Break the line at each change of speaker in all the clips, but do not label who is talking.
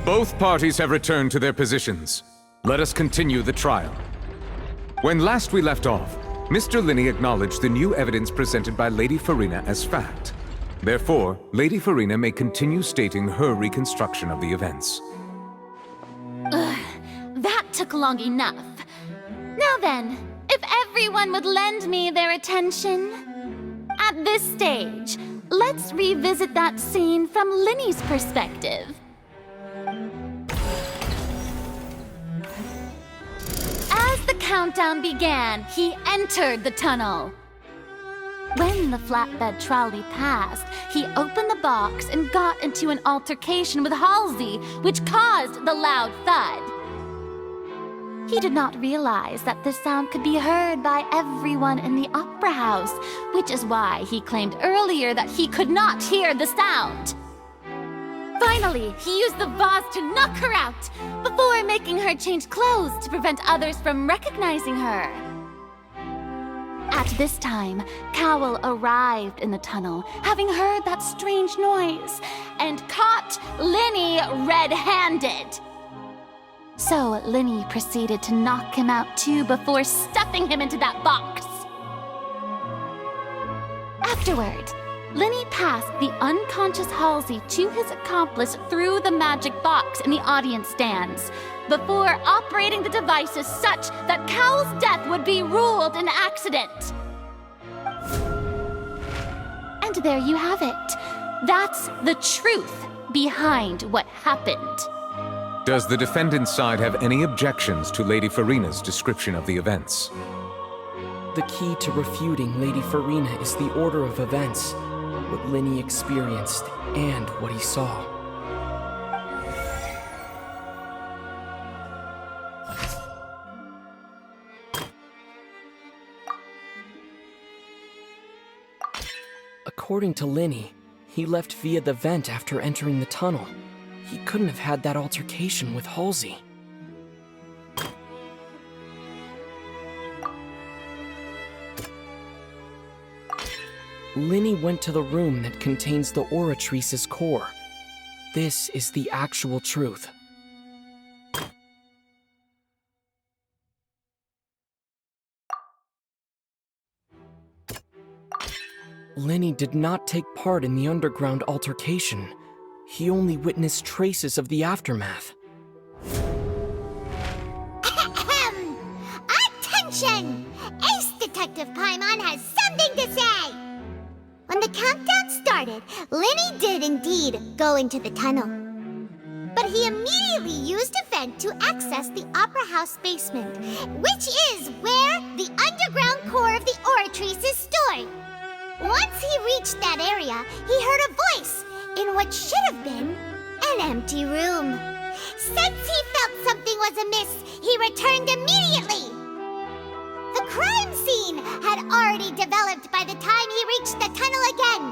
Both parties have returned to their positions. Let us continue the trial. When last we left off, Mr. Lyne acknowledged the new evidence presented by Lady Farina as fact. Therefore, Lady Farina may continue stating her reconstruction of the events.
That took long enough. Now then, if everyone would lend me their attention. At this stage, let's revisit that scene from Lyne's perspective. As the countdown began, he entered the tunnel. When the flatbed trolley passed, he opened the box and got into an altercation with Halsey, which caused the loud thud. He did not realize that this sound could be heard by everyone in the opera house, which is why he claimed earlier that he could not hear the sound. Finally, he used the vase to knock her out, before making her change clothes to prevent others from recognizing her. At this time, Cowell arrived in the tunnel, having heard that strange noise, and caught Lyne red-handed. So Lyne proceeded to knock him out too before stuffing him into that box. Afterward, Lyne passed the unconscious Halsey to his accomplice through the magic box in the audience stands, before operating the devices such that Cowell's death would be ruled an accident. And there you have it. That's the truth behind what happened.
Does the defendant's side have any objections to Lady Farina's description of the events?
The key to refuting Lady Farina is the order of events, what Lyne experienced and what he saw. According to Lyne, he left via the vent after entering the tunnel. He couldn't have had that altercation with Halsey. Lyne went to the room that contains the Oratrice's core. This is the actual truth. Lyne did not take part in the underground altercation. He only witnessed traces of the aftermath.
Attention! Ace Detective Paimon has something to say! When the countdown started, Lyne did indeed go into the tunnel. But he immediately used a vent to access the Opera House basement, which is where the underground core of the Oratrice is stored. Once he reached that area, he heard a voice in what should have been an empty room. Since he felt something was amiss, he returned immediately. The crime scene had already developed by the time he reached the tunnel again,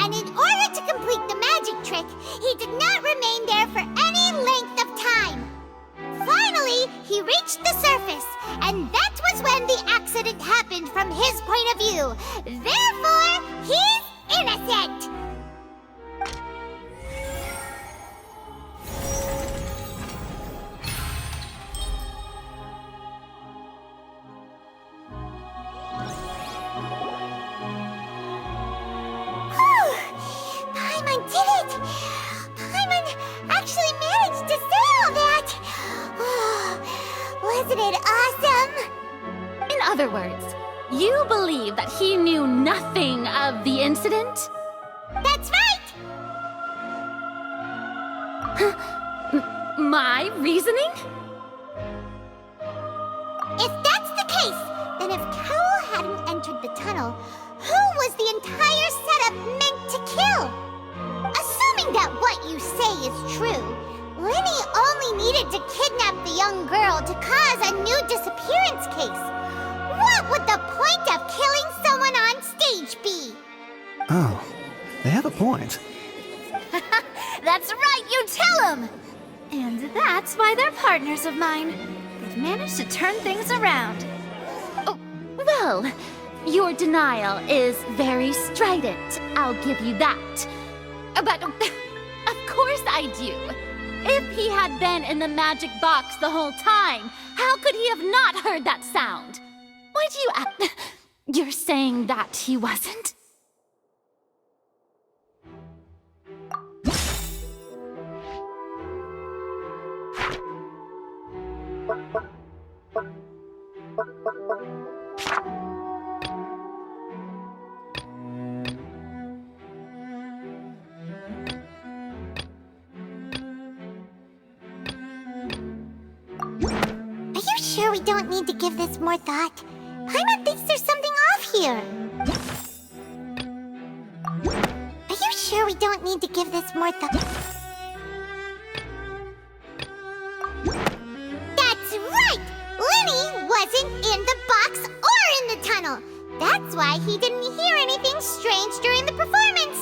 and in order to complete the magic trick, he did not remain there for any length of time. Finally, he reached the surface, and that was when the accident happened from his point of view. Therefore, he's innocent! Paimon did it! Paimon actually managed to say all that! Oh, wasn't it awesome?
In other words, you believe that he knew nothing of the incident?
That's right!
My reasoning?
If that's the case, then if Cowell hadn't entered the tunnel, who was the entire setup meant to kill? Assuming that what you say is true, Lyne only needed to kidnap the young girl to cause a new disappearance case. What would the point of killing someone on stage be?
Oh, they have a point.
That's right, you tell him! And that's why they're partners of mine. They've managed to turn things around. Oh, well, your denial is very strident, I'll give you that. But, of course I do. If he had been in the magic box the whole time, how could he have not heard that sound? Why do you act... You're saying that he wasn't?
Are you sure we don't need to give this more thought? Paimon thinks there's something off here. Are you sure we don't need to give this more thought? That's right! Lyne wasn't in the box or in the tunnel. That's why he didn't hear anything strange during the performance.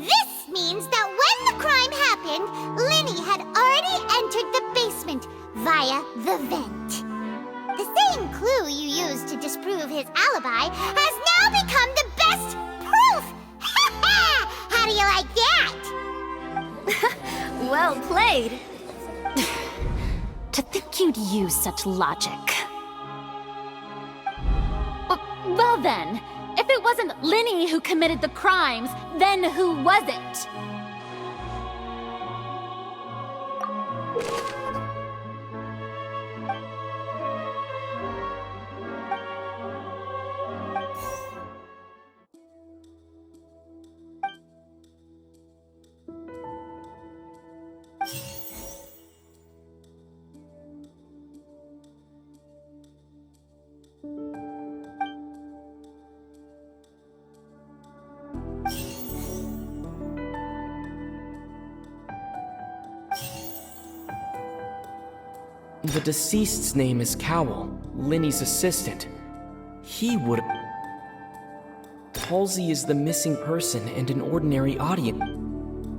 This means that when the crime happened, Lyne had already entered the basement via the vent. The same clue you used to disprove his alibi has now become the best proof! How do you like that?
Well played. To think you'd use such logic. Well then, if it wasn't Lyne who committed the crimes, then who was it?
The deceased's name is Cowell, Linny's assistant. He would... Halsey is the missing person and an ordinary audience.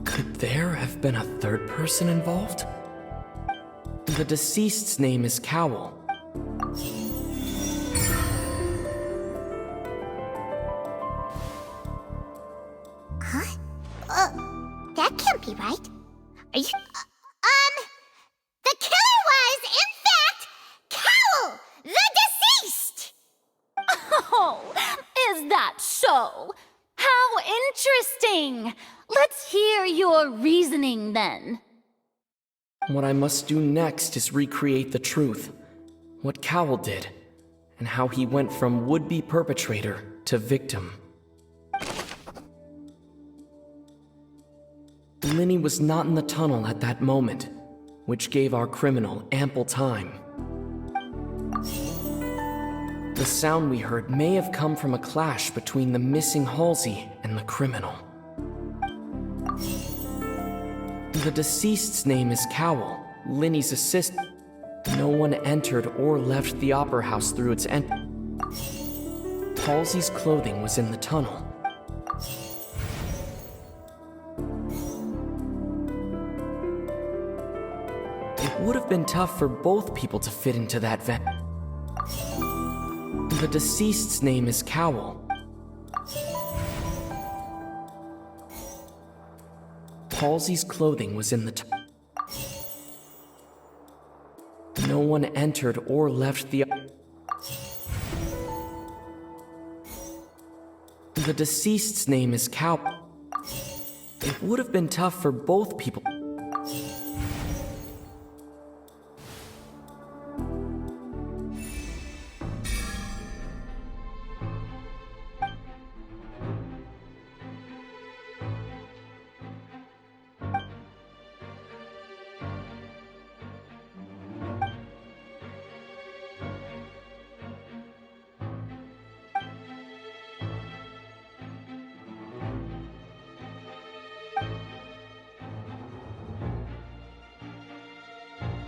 Could there have been a third person involved? The deceased's name is Cowell.
Huh? That can't be right. Are you... The killer was, in fact, Cowell, the deceased!
Oh, is that so? How interesting! Let's hear your reasoning then.
What I must do next is recreate the truth. What Cowell did, and how he went from would-be perpetrator to victim. Lyne was not in the tunnel at that moment, which gave our criminal ample time. The sound we heard may have come from a clash between the missing Halsey and the criminal. The deceased's name is Cowell, Linny's assistant. No one entered or left the opera house through its entrance. Halsey's clothing was in the tunnel. It would have been tough for both people to fit into that vent. The deceased's name is Cowell. Halsey's clothing was in the No one entered or left the... The deceased's name is Cowell. It would have been tough for both people...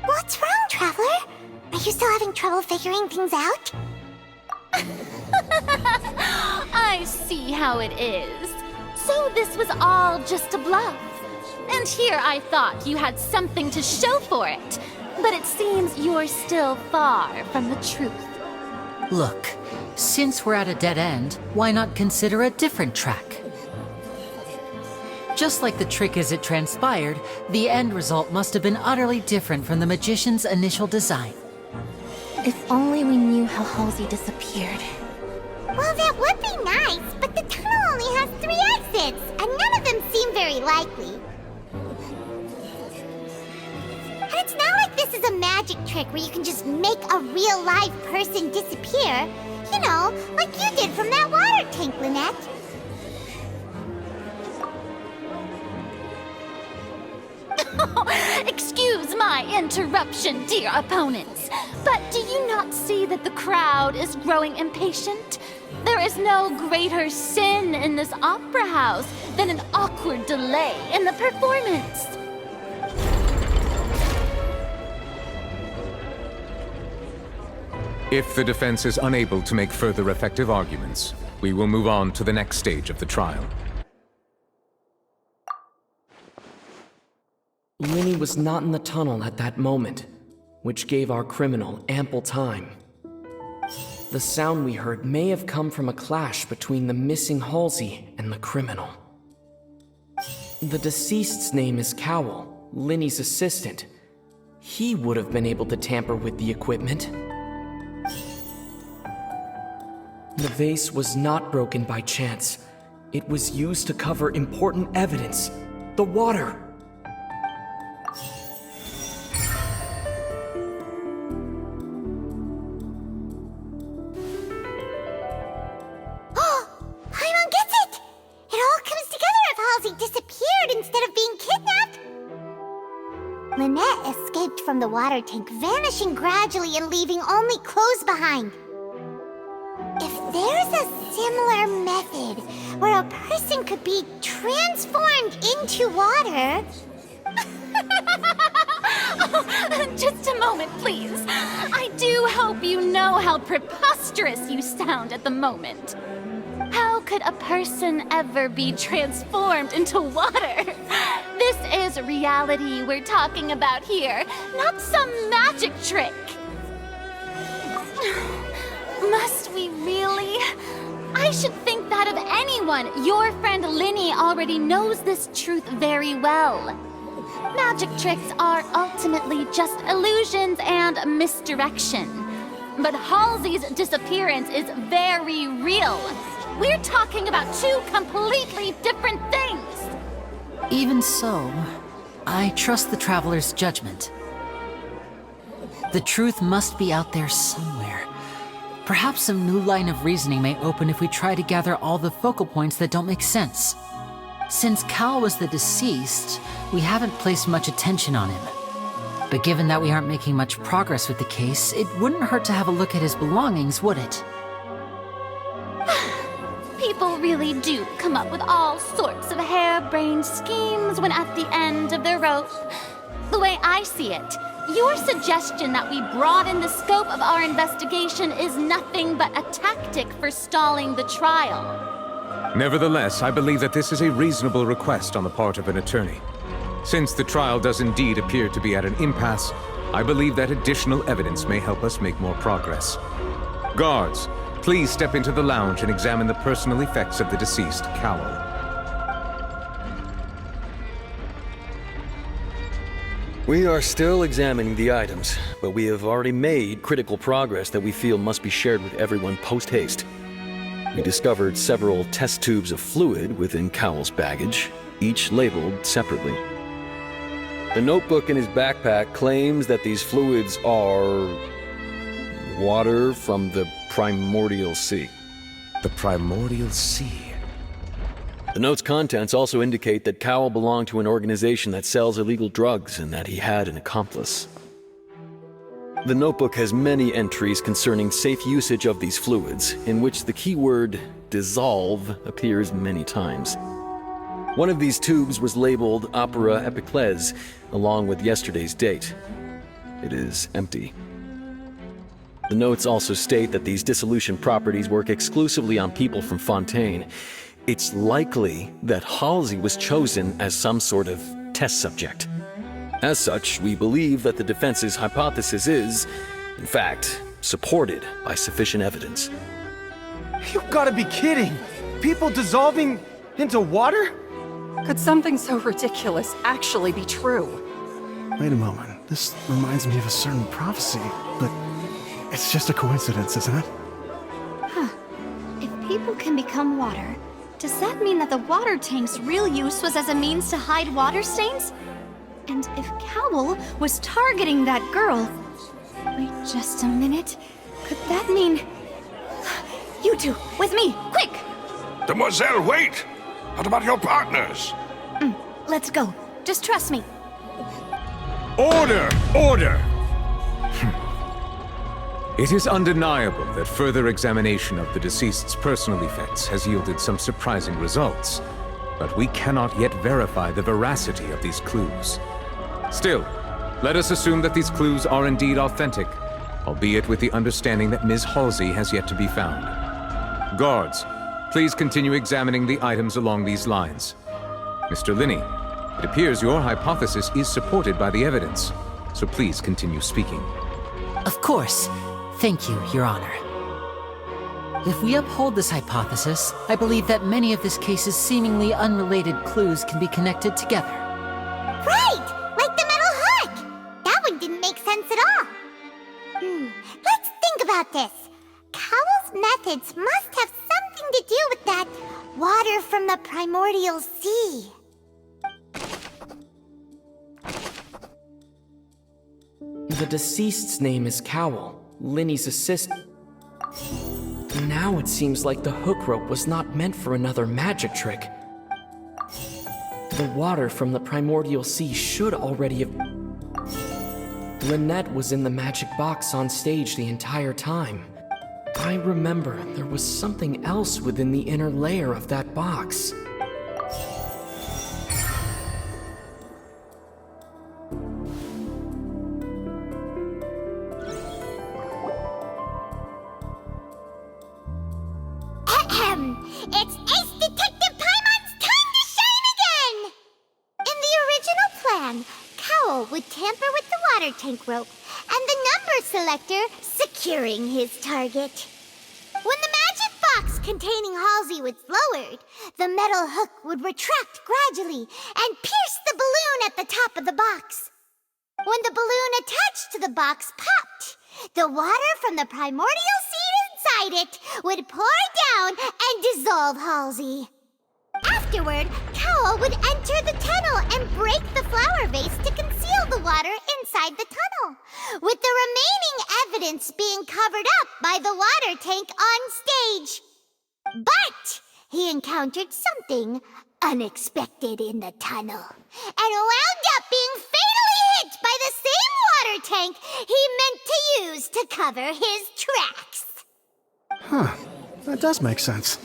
What's wrong, Traveler? Are you still having trouble figuring things out?
I see how it is. So this was all just a bluff. And here I thought you had something to show for it. But it seems you're still far from the truth.
Look, since we're at a dead end, why not consider a different track? Just like the trick as it transpired, the end result must have been utterly different from the magician's initial design.
If only we knew how Halsey disappeared.
Well, that would be nice, but the tunnel only has 3 exits, and none of them seem very likely. And it's not like this is a magic trick where you can just make a real live person disappear. You know, like you did from that water tank, Lynette.
Excuse my interruption, dear opponents, but do you not see that the crowd is growing impatient? There is no greater sin in this opera house than an awkward delay in the performance.
If the defense is unable to make further effective arguments, we will move on to the next stage of the trial.
Lyne was not in the tunnel at that moment, which gave our criminal ample time. The sound we heard may have come from a clash between the missing Halsey and the criminal. The deceased's name is Cowell, Lyne's assistant. He would have been able to tamper with the equipment. The vase was not broken by chance. It was used to cover important evidence. The water.
Paimon gets it! It all comes together if Halsey disappeared instead of being kidnapped. Lynette escaped from the water tank, vanishing gradually and leaving only clothes behind. If there's a similar method where a person could be transformed into water...
Just a moment, please. I do hope you know how preposterous you sound at the moment. How could a person ever be transformed into water? This is reality we're talking about here, not some magic trick. Must we really? I should think that of anyone. Your friend Lyne already knows this truth very well. Magic tricks are ultimately just illusions and misdirection. But Halsey's disappearance is very real. We're talking about 2 completely different things.
Even so, I trust the traveler's judgment. The truth must be out there somewhere. Perhaps some new line of reasoning may open if we try to gather all the focal points that don't make sense. Since Cal was the deceased, we haven't placed much attention on him. But given that we aren't making much progress with the case, it wouldn't hurt to have a look at his belongings, would it?
People really do come up with all sorts of harebrained schemes when at the end of their rope. The way I see it, your suggestion that we broaden the scope of our investigation is nothing but a tactic for stalling the trial.
Nevertheless, I believe that this is a reasonable request on the part of an attorney. Since the trial does indeed appear to be at an impasse, I believe that additional evidence may help us make more progress. Guards, please step into the lounge and examine the personal effects of the deceased Cowell.
We are still examining the items, but we have already made critical progress that we feel must be shared with everyone post-haste. We discovered several test tubes of fluid within Cowell's baggage, each labeled separately. The notebook in his backpack claims that these fluids are water from the primordial sea.
The primordial sea.
The note's contents also indicate that Cowell belonged to an organization that sells illegal drugs and that he had an accomplice. The notebook has many entries concerning safe usage of these fluids, in which the keyword dissolve appears many times. One of these tubes was labeled Opera Epiclese, along with yesterday's date. It is empty. The notes also state that these dissolution properties work exclusively on people from Fontaine. It's likely that Halsey was chosen as some sort of test subject. As such, we believe that the defense's hypothesis is, in fact, supported by sufficient evidence.
You gotta be kidding! People dissolving into water? Could something so ridiculous actually be true?
Wait a moment. This reminds me of a certain prophecy, but it's just a coincidence, isn't it?
If people can become water, does that mean that the water tank's real use was as a means to hide water stains? And if Cowl was targeting that girl... Wait just a minute. Could that mean... You two, with me, quick!
Demoiselle, wait! What about your partners?
Let's go. Just trust me.
Order! Order! It is undeniable that further examination of the deceased's personal effects has yielded some surprising results, but we cannot yet verify the veracity of these clues. Still, let us assume that these clues are indeed authentic, albeit with the understanding that Ms. Halsey has yet to be found. Guards, please continue examining the items along these lines. Mr. Lyne, it appears your hypothesis is supported by the evidence, so please continue speaking.
Of course. Thank you, Your Honor. If we uphold this hypothesis, I believe that many of this case's seemingly unrelated clues can be connected together.
Right! Like the metal hook! That one didn't make sense at all. Let's think about this. Cowell's methods must have something to do with that water from the primordial sea.
The deceased's name is Cowl, Linny's assistant. Now it seems like the hook rope was not meant for another magic trick. The water from the primordial sea should already have... Lynette was in the magic box on stage the entire time. I remember there was something else within the inner layer of that box.
It's Ace Detective Paimon's time to shine again! In the original plan, Cowl would tamper with the water tank rope and the number selector securing his target. When the magic box containing Halsey was lowered, the metal hook would retract gradually and pierce the balloon at the top of the box. When the balloon attached to the box popped, the water from the primordial seed inside it would pour down and dissolve Halsey. Afterward, Cowl would enter the tunnel and break the flower vase to conceal the water inside the tunnel, with the remaining evidence being covered up by the water tank on stage. But he encountered something unexpected in the tunnel and wound up being fatally hit by the same water tank he meant to use to cover his tracks.
Huh. That does make sense.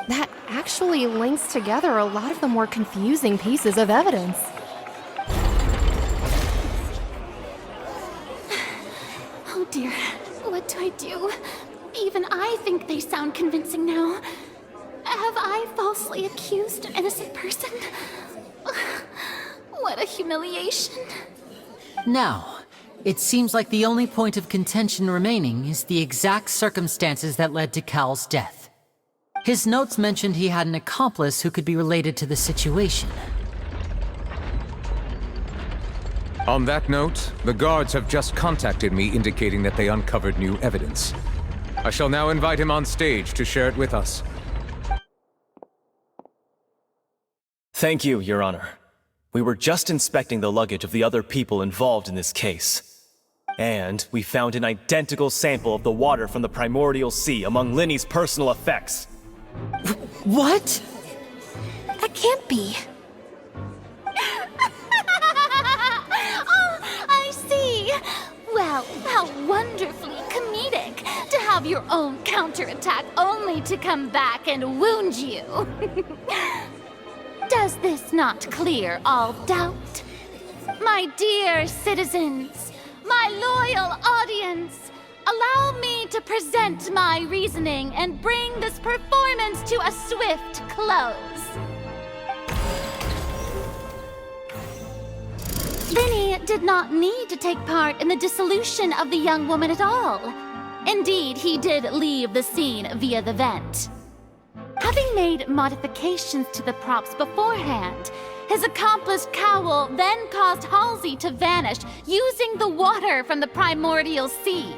That actually links together a lot of the more confusing pieces of evidence.
Oh dear, what do I do? Even I think they sound convincing now. Have I falsely accused an innocent person? What a humiliation.
Now, it seems like the only point of contention remaining is the exact circumstances that led to Cowl's death. His notes mentioned he had an accomplice who could be related to the situation.
On that note, the guards have just contacted me indicating that they uncovered new evidence. I shall now invite him on stage to share it with us.
Thank you, Your Honor. We were just inspecting the luggage of the other people involved in this case. And we found an identical sample of the water from the primordial sea among Linny's personal effects.
What?
That can't be.
Oh, I see. Well, how wonderfully comedic to have your own counterattack only to come back and wound you. Does this not clear all doubt? My dear citizens, my loyal audience, allow me to present my reasoning and bring this performance to a swift close. Lyne did not need to take part in the dissolution of the young woman at all. Indeed, he did leave the scene via the vent. Having made modifications to the props beforehand, his accomplice Cowl then caused Halsey to vanish using the water from the primordial sea.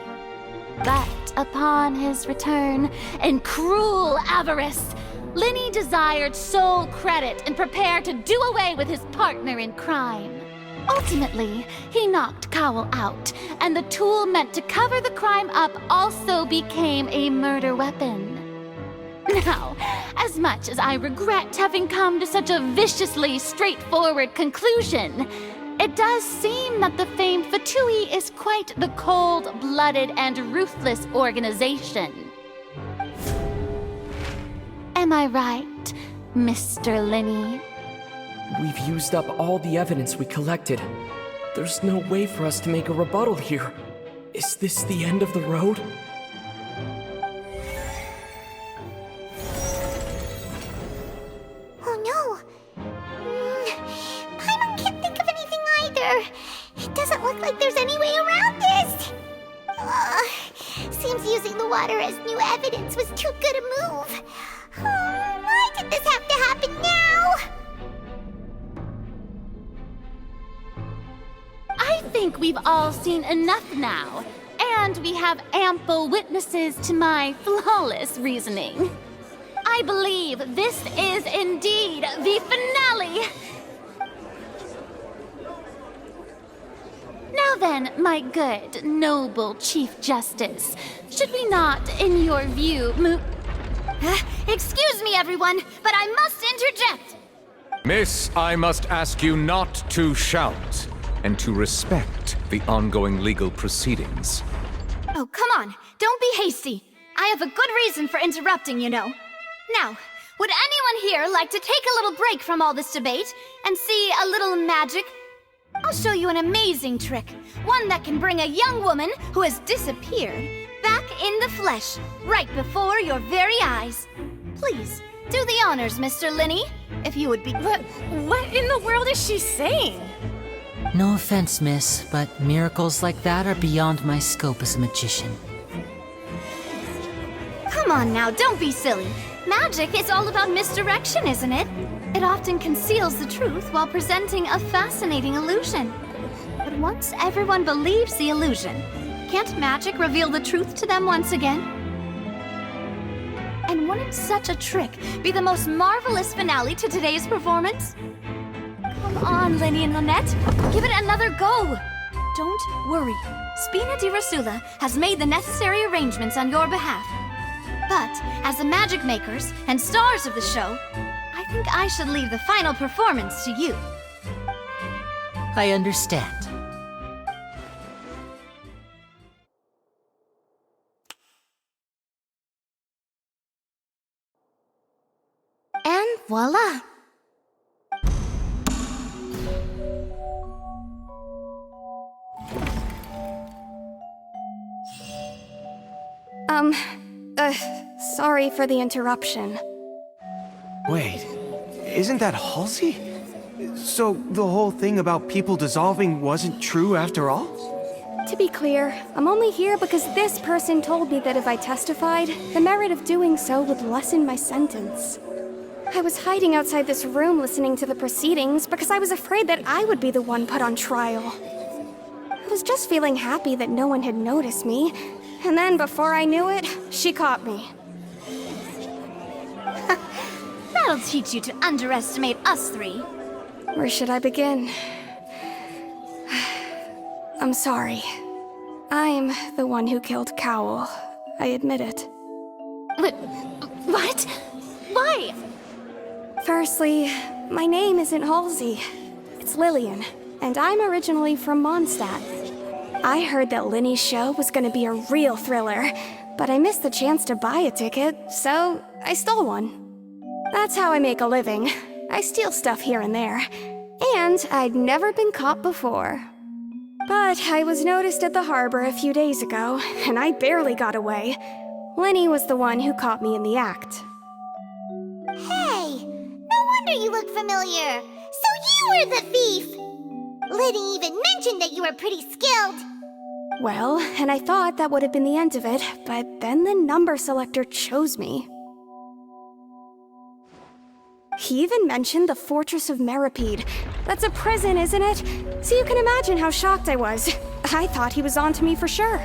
But upon his return, in cruel avarice, Lyne desired sole credit and prepared to do away with his partner in crime. Ultimately, he knocked Cowl out, and the tool meant to cover the crime up also became a murder weapon. Now, as much as I regret having come to such a viciously straightforward conclusion, it does seem that the famed Fatui is quite the cold-blooded and ruthless organization. Am I right, Mr. Lyne?
We've used up all the evidence we collected. There's no way for us to make a rebuttal here. Is this the end of the road?
Oh no! Paimon can't think of anything either. It doesn't look like there's any way around this. Seems using the water as new evidence was too good a move. Why did this have to happen now?
I think we've all seen enough now, and we have ample witnesses to my flawless reasoning. I believe this is indeed the finale! Now then, my good, noble Chief Justice, should we not, in your view,
Excuse me, everyone, but I must interject!
Miss, I must ask you not to shout, and to respect the ongoing legal proceedings.
Oh, come on. Don't be hasty. I have a good reason for interrupting, you know. Now, would anyone here like to take a little break from all this debate and see a little magic? I'll show you an amazing trick. One that can bring a young woman who has disappeared back in the flesh, right before your very eyes. Please, do the honors, Mr. Lyne, if you would be—
What in the world is she saying?
No offense, miss, but miracles like that are beyond my scope as a magician.
Come on now, don't be silly. Magic is all about misdirection, isn't it? It often conceals the truth while presenting a fascinating illusion. But once everyone believes the illusion, can't magic reveal the truth to them once again? And wouldn't such a trick be the most marvelous finale to today's performance? Come on, Lenny and Lynette, give it another go. Don't worry, Spina di Rasula has made the necessary arrangements on your behalf. But as the magic makers and stars of the show, I think I should leave the final performance to you.
I understand.
And voila!
Sorry for the interruption.
Wait, isn't that Halsey? So the whole thing about people dissolving wasn't true after all?
To be clear, I'm only here because this person told me that if I testified, the merit of doing so would lessen my sentence. I was hiding outside this room listening to the proceedings because I was afraid that I would be the one put on trial. I was just feeling happy that no one had noticed me, and then before I knew it, she caught me.
That'll teach you to underestimate us three.
Where should I begin? I'm sorry. I'm the one who killed Cowl. I admit it.
What? Why?
Firstly, my name isn't Halsey. It's Lillian, and I'm originally from Mondstadt. I heard that Linny's show was gonna be a real thriller, but I missed the chance to buy a ticket, so I stole one. That's how I make a living. I steal stuff here and there. And I'd never been caught before. But I was noticed at the harbor a few days ago, and I barely got away. Linny was the one who caught me in the act.
Hey, no wonder you look familiar. So you were the thief! Liddy even mentioned that you were pretty skilled.
Well, and I thought that would have been the end of it, but then the number selector chose me. He even mentioned the Fortress of Meripede. That's a prison, isn't it? So you can imagine how shocked I was. I thought he was onto me for sure.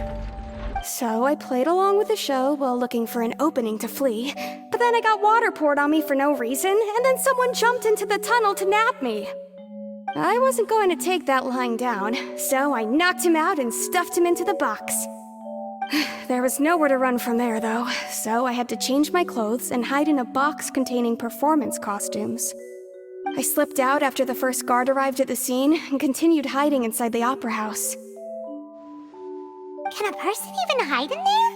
So I played along with the show while looking for an opening to flee. But then I got water poured on me for no reason, and then someone jumped into the tunnel to nab me. I wasn't going to take that lying down, so I knocked him out and stuffed him into the box. There was nowhere to run from there, though, so I had to change my clothes and hide in a box containing performance costumes. I slipped out after the first guard arrived at the scene and continued hiding inside the opera house.
Can a person even hide in there?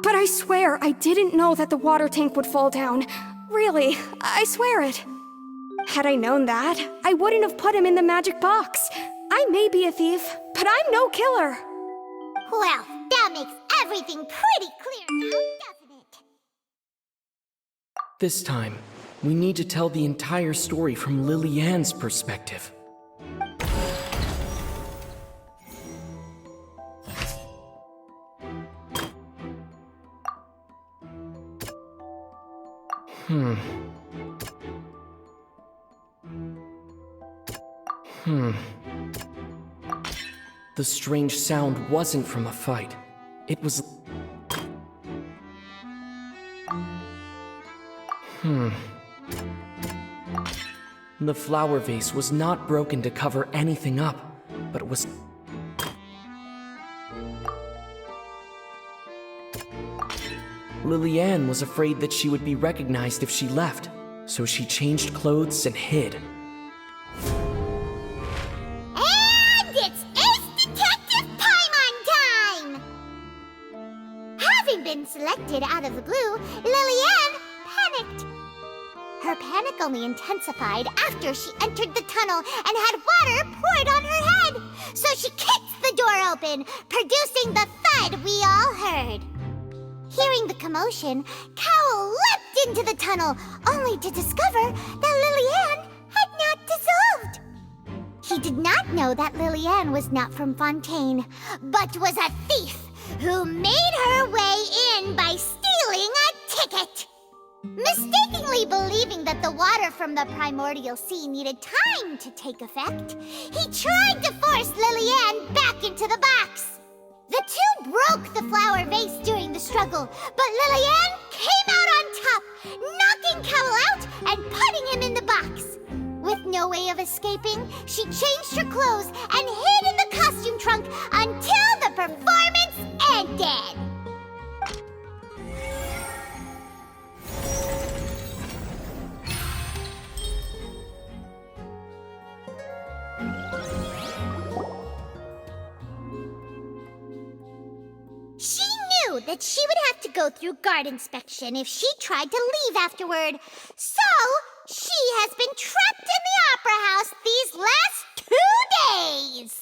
But I swear I didn't know that the water tank would fall down. Really, I swear it. Had I known that, I wouldn't have put him in the magic box. I may be a thief, but I'm no killer.
Well, that makes everything pretty clear now, doesn't it?
This time, we need to tell the entire story from Lillian's perspective. The strange sound wasn't from a fight. It was... The flower vase was not broken to cover anything up, but was... Lillian was afraid that she would be recognized if she left, so she changed clothes and hid.
And it's Ace Detective Paimon time! Having been selected out of the blue, Lillian panicked. Her panic only intensified after she entered the tunnel and had water poured on her head. So she kicked the door open, producing the thud we all heard. Hearing the commotion, Cowell leapt into the tunnel, only to discover that Lillian had not dissolved. He did not know that Lillian was not from Fontaine, but was a thief who made her way in by stealing a ticket. Mistakenly believing that the water from the primordial sea needed time to take effect, he tried to force Lillian back into the box. The two broke the flower vase during the struggle, but Lillian came out on top, knocking Cowell out and putting him in the box. With no way of escaping, she changed her clothes and hid in the costume trunk until the performance ended. She knew that she would have to go through guard inspection if she tried to leave afterward. So, she has been trapped in the opera house these last 2 days.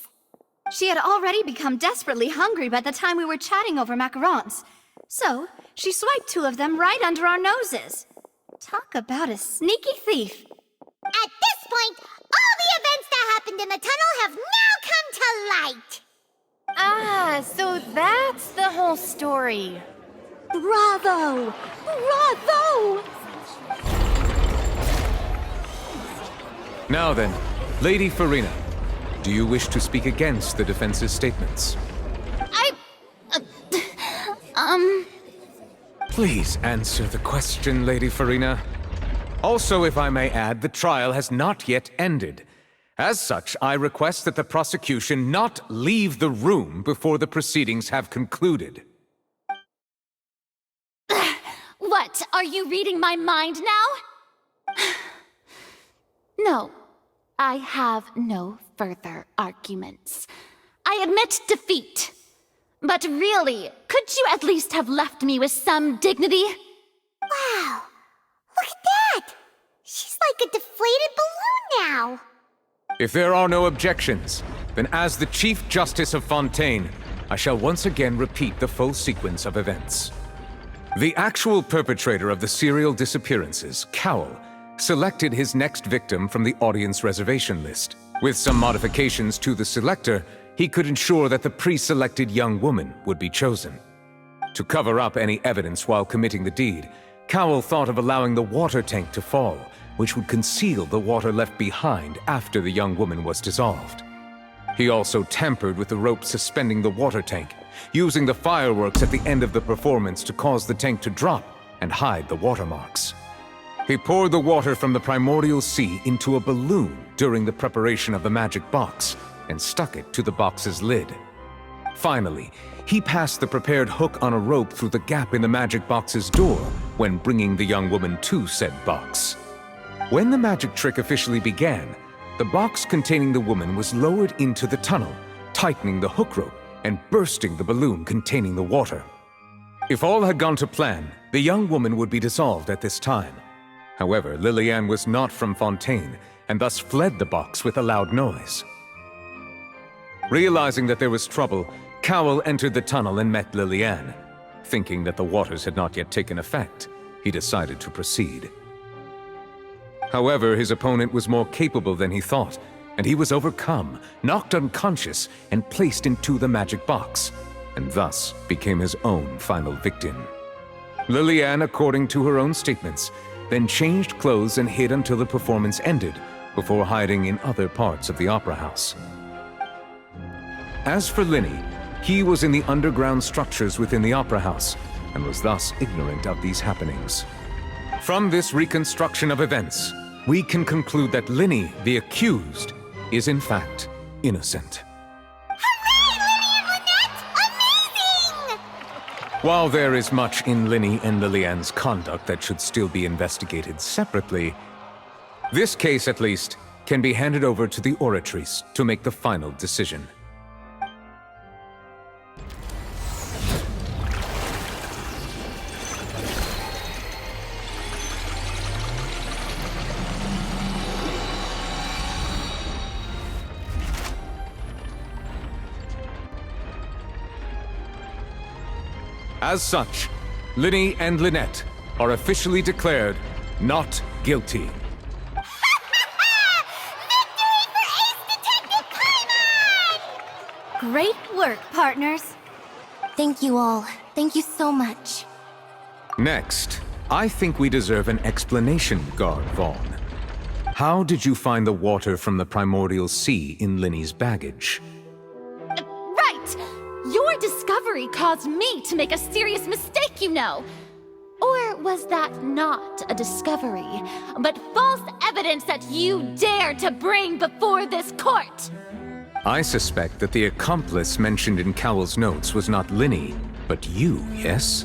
She had already become desperately hungry by the time we were chatting over macarons. So, she swiped 2 of them right under our noses. Talk about a sneaky thief.
At this point, all the events that happened in the tunnel have now come to light.
Ah, so that's the whole story.
Bravo! Bravo!
Now then, Lady Farina, do you wish to speak against the defense's statements? Please answer the question, Lady Farina. Also, if I may add, the trial has not yet ended. As such, I request that the prosecution not leave the room before the proceedings have concluded.
What, are you reading my mind now? No, I have no further arguments. I admit defeat. But really, could you at least have left me with some dignity?
Wow, look at that! She's like a deflated balloon now.
If there are no objections, then as the Chief Justice of Fontaine, I shall once again repeat the full sequence of events. The actual perpetrator of the serial disappearances, Cowell, selected his next victim from the audience reservation list. With some modifications to the selector, he could ensure that the pre-selected young woman would be chosen. To cover up any evidence while committing the deed, Cowell thought of allowing the water tank to fall, which would conceal the water left behind after the young woman was dissolved. He also tampered with the rope suspending the water tank, using the fireworks at the end of the performance to cause the tank to drop and hide the watermarks. He poured the water from the primordial sea into a balloon during the preparation of the magic box and stuck it to the box's lid. Finally, he passed the prepared hook on a rope through the gap in the magic box's door when bringing the young woman to said box. When the magic trick officially began, the box containing the woman was lowered into the tunnel, tightening the hook rope and bursting the balloon containing the water. If all had gone to plan, the young woman would be dissolved at this time. However, Lillian was not from Fontaine and thus fled the box with a loud noise. Realizing that there was trouble, Cowell entered the tunnel and met Lillian. Thinking that the waters had not yet taken effect, he decided to proceed. However, his opponent was more capable than he thought, and he was overcome, knocked unconscious, and placed into the magic box, and thus became his own final victim. Lillian, according to her own statements, then changed clothes and hid until the performance ended, before hiding in other parts of the opera house. As for Lyne, he was in the underground structures within the opera house, and was thus ignorant of these happenings. From this reconstruction of events, we can conclude that Lyne, the accused, is in fact innocent. While there is much in Lyne and Lillian's conduct that should still be investigated separately, this case, at least, can be handed over to the Oratrice to make the final decision. As such, Lyne and Lynette are officially declared not guilty.
Victory for Ace Detective Paimon!
Great work, partners.
Thank you all. Thank you so much.
Next, I think we deserve an explanation, Guard Vaughn. How did you find the water from the primordial sea in Linny's baggage?
Right! Your discovery caused me to make a serious mistake, you know. Or was that not a discovery, but false evidence that you dared to bring before this court?
I suspect that the accomplice mentioned in Cowell's notes was not Lyne, but you, yes?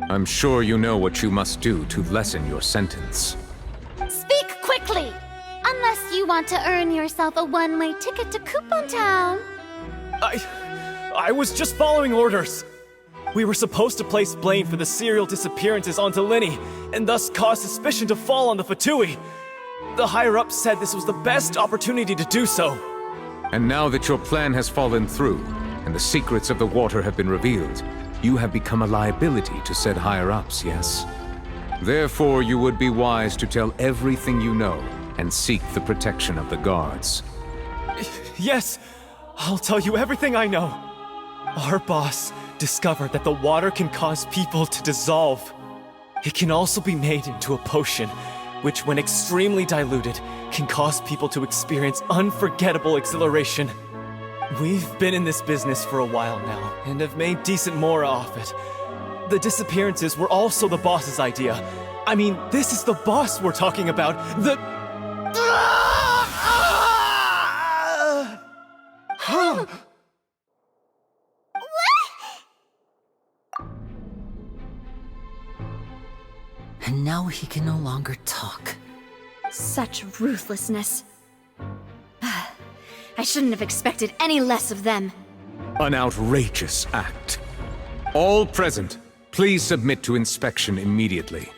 I'm sure you know what you must do to lessen your sentence.
Speak quickly! Unless you want to earn yourself a one-way ticket to Coupon Town.
I was just following orders. We were supposed to place blame for the serial disappearances onto Lyne, and thus cause suspicion to fall on the Fatui. The higher-ups said this was the best opportunity to do so.
And now that your plan has fallen through, and the secrets of the water have been revealed, you have become a liability to said higher-ups, yes? Therefore, you would be wise to tell everything you know, and seek the protection of the guards.
Yes, I'll tell you everything I know. Our boss discovered that the water can cause people to dissolve. It can also be made into a potion, which when extremely diluted, can cause people to experience unforgettable exhilaration. We've been in this business for a while now, and have made decent more off it. The disappearances were also the boss's idea. I mean, this is the boss we're talking about.
And now he can no longer talk.
Such ruthlessness. I shouldn't have expected any less of them.
An outrageous act. All present, please submit to inspection immediately.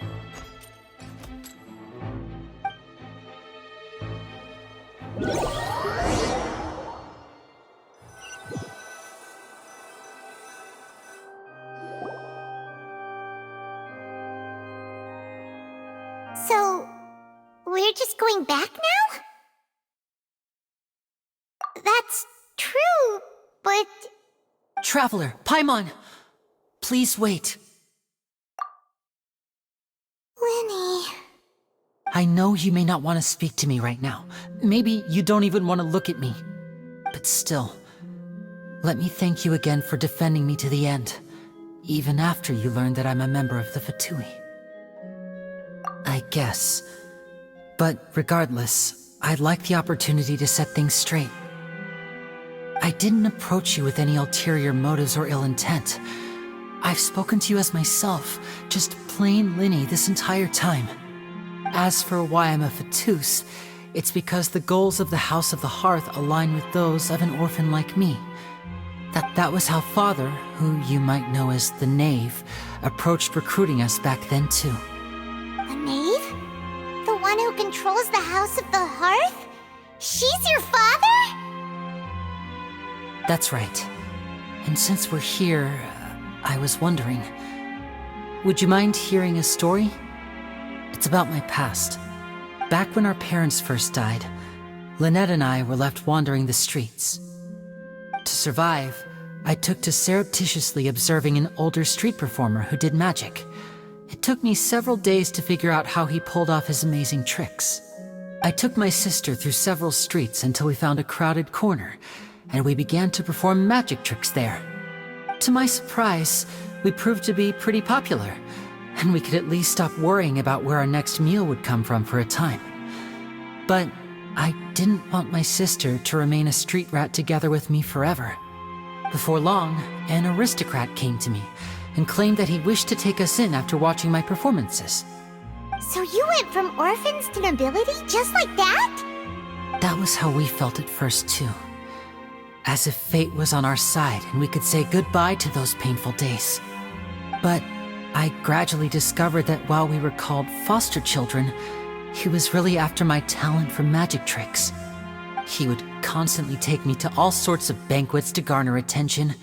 So, we're just going back now? That's true, but...
Traveler, Paimon! Please wait.
Lenny...
I know you may not want to speak to me right now. Maybe you don't even want to look at me. But still, let me thank you again for defending me to the end, even after you learned that I'm a member of the Fatui. I guess. But regardless, I'd like the opportunity to set things straight. I didn't approach you with any ulterior motives or ill intent. I've spoken to you as myself, just plain Linny this entire time. As for why I'm a Fatus, it's because the goals of the House of the Hearth align with those of an orphan like me. That was how Father, who you might know as the Knave, approached recruiting us back then too.
The Knave? The one who controls the House of the Hearth? She's your father?
That's right. And since we're here, I was wondering, would you mind hearing a story? It's about my past. Back when our parents first died, Lynette and I were left wandering the streets. To survive, I took to surreptitiously observing an older street performer who did magic. It took me several days to figure out how he pulled off his amazing tricks. I took my sister through several streets until we found a crowded corner, and we began to perform magic tricks there. To my surprise, we proved to be pretty popular, and we could at least stop worrying about where our next meal would come from for a time. But I didn't want my sister to remain a street rat together with me forever. Before long, an aristocrat came to me and claimed that he wished to take us in after watching my performances.
So you went from orphans to nobility just like that?
That was how we felt at first too. As if fate was on our side and we could say goodbye to those painful days. But I gradually discovered that while we were called foster children, he was really after my talent for magic tricks. He would constantly take me to all sorts of banquets to garner attention,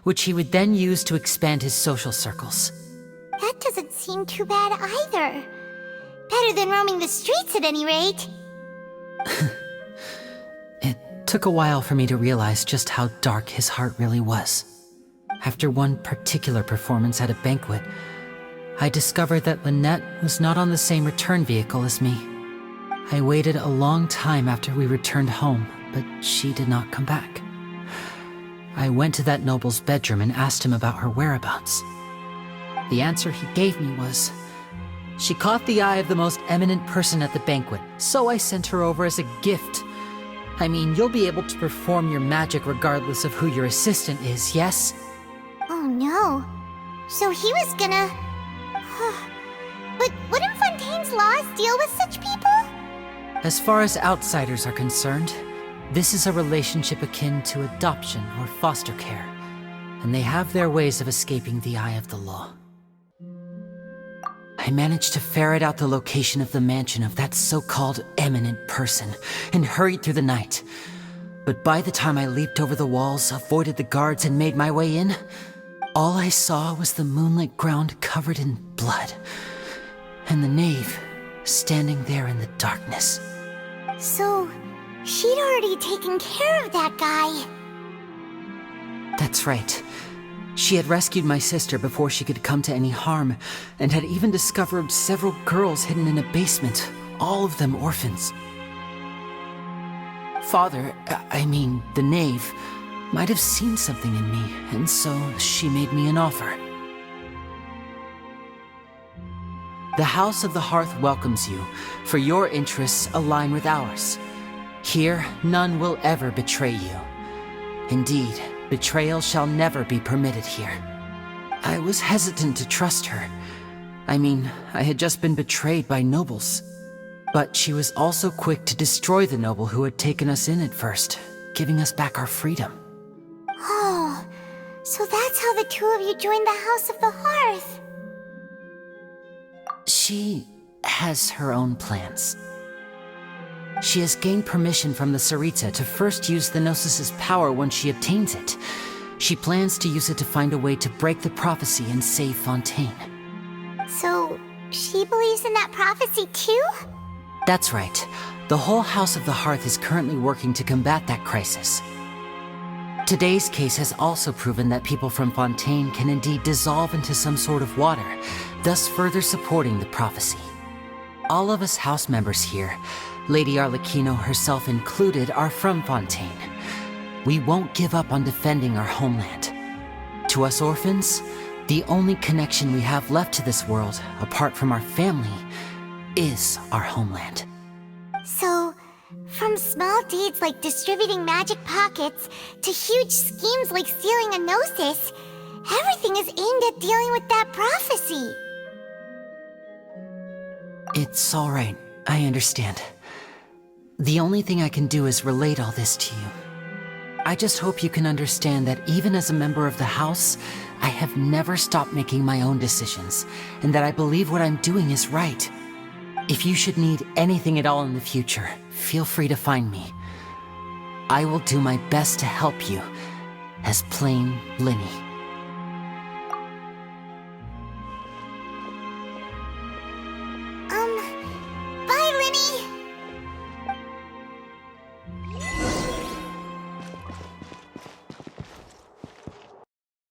which he would then use to expand his social circles.
That doesn't seem too bad either. Better than roaming the streets at any rate.
It took a while for me to realize just how dark his heart really was. After one particular performance at a banquet, I discovered that Lynette was not on the same return vehicle as me. I waited a long time after we returned home, but she did not come back. I went to that noble's bedroom and asked him about her whereabouts. The answer he gave me was, she caught the eye of the most eminent person at the banquet, so I sent her over as a gift. I mean, you'll be able to perform your magic regardless of who your assistant is, yes?
Oh no. So he was gonna... But wouldn't Fontaine's laws deal with such people?
As far as outsiders are concerned, this is a relationship akin to adoption or foster care, and they have their ways of escaping the eye of the law. I managed to ferret out the location of the mansion of that so-called eminent person and hurried through the night. But by the time I leaped over the walls, avoided the guards, and made my way in, all I saw was the moonlit ground covered in blood, and the knave standing there in the darkness.
So, she'd already taken care of that guy.
That's right. She had rescued my sister before she could come to any harm, and had even discovered several girls hidden in a basement, all of them orphans. Father, I mean, the knave, might have seen something in me, and so she made me an offer. The House of the Hearth welcomes you, for your interests align with ours. Here, none will ever betray you. Indeed, betrayal shall never be permitted here. I was hesitant to trust her. I mean, I had just been betrayed by nobles. But she was also quick to destroy the noble who had taken us in at first, giving us back our freedom.
Oh, so that's how the two of you joined the House of the Hearth.
She has her own plans. She has gained permission from the Tsaritsa to first use the Gnosis' power once she obtains it. She plans to use it to find a way to break the prophecy and save Fontaine.
So, she believes in that prophecy too?
That's right. The whole House of the Hearth is currently working to combat that crisis. Today's case has also proven that people from Fontaine can indeed dissolve into some sort of water, thus further supporting the prophecy. All of us house members here, Lady Arlecchino herself included, are from Fontaine. We won't give up on defending our homeland. To us orphans, the only connection we have left to this world, apart from our family, is our homeland.
So, from small deeds like distributing magic pockets to huge schemes like stealing a Gnosis, everything is aimed at dealing with that prophecy.
It's all right. I understand. The only thing I can do is relate all this to you. I just hope you can understand that even as a member of the House, I have never stopped making my own decisions, and that I believe what I'm doing is right. If you should need anything at all in the future, feel free to find me. I will do my best to help you, as plain Lynne.